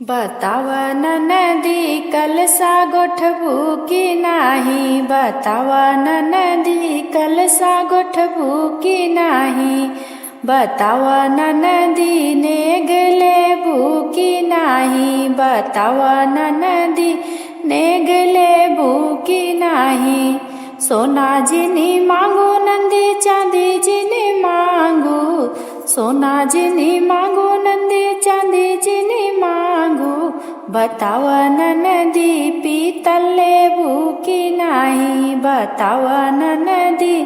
बताव ननदी कलसा गोठबू की नाही। बताव ननदी कलसा गोठबू की नाही। बताव ननदी नेग लेबू की नाही। बताव ननदी नेग लेबू की नाही। सोना जिनी मांगू नंदी चांदी जिनी मांगू। सोना जिनी मांगू नंदी चांदी जिनी मांगू। बताव ननदी पीतल लेबू की नाही। बताव ननदी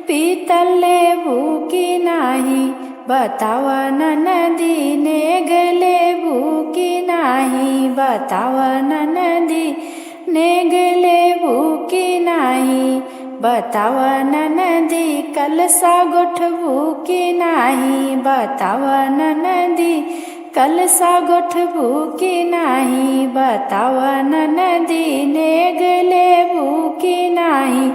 पीतल लेबू की नाही। बताव ननदी नेग लेबू की नाही। बताव ननदी नेग लेबू की नाही। बताव ननदी कलसा गोठबू की नाही। बताव ननदी कलसा गोठबू की नाही। बताव ननदी नेग लेबू की नाही।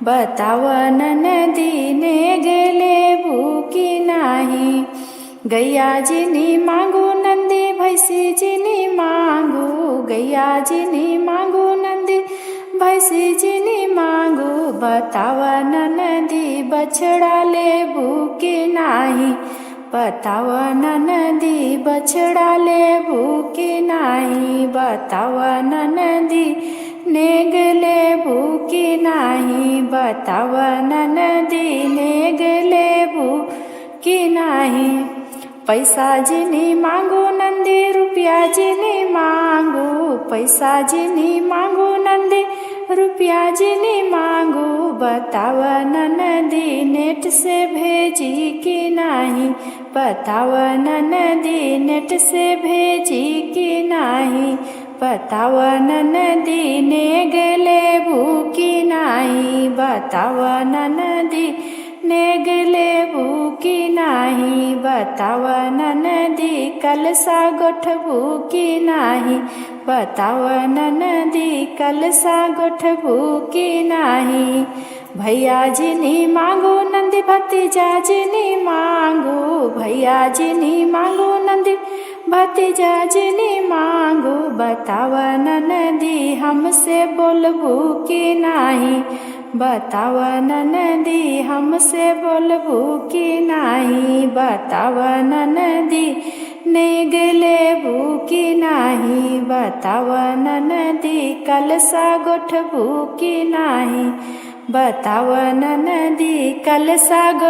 बताव ननदी नेग लेबू की नाही। गैया जिनी मांगू नंदी भैंसी जिनी मांगू। गैया जिनी मांगू नंदी भैंसी जिनी मांगू। बताव ननदी बछड़ा लेबू की नाही। बताव ननदी बछड़ा लेबू की नाही। बताव ननदी नेग लेबू की नाही। बताव ननदी नेग लेबू की नाही। पैसा जिनी मांगू नंदी रुपया जिनी मांगू। पैसा जिनी मांगू नंदी रुपया जिनी मांगू। बताव ननदी नेट से भेजी की नाही। बताव ननदी नेट से भेजी की नाही। बताव ननदी नेग लेबू की नाही। बताव ननदी नेग लेबू की नाही। बताव ननदी कलसा गोठबू की नाही। बताव ननदी कलसा गोठबू की नाही। भैया जिनी मांगू नंदी भतीजा जिनी मांगू। भैया जिनी मांगू नंदी भतीजा जिनी मांगू। बताव ननदी हमसे बोलबू की नाही। बताव ननदी हमसे बोलबू की नाही। बताव ननदी नेग लेबू की नाही। बताव ननदी कलसा गोठबू की नाही। बताव ननदी कलसा गोठ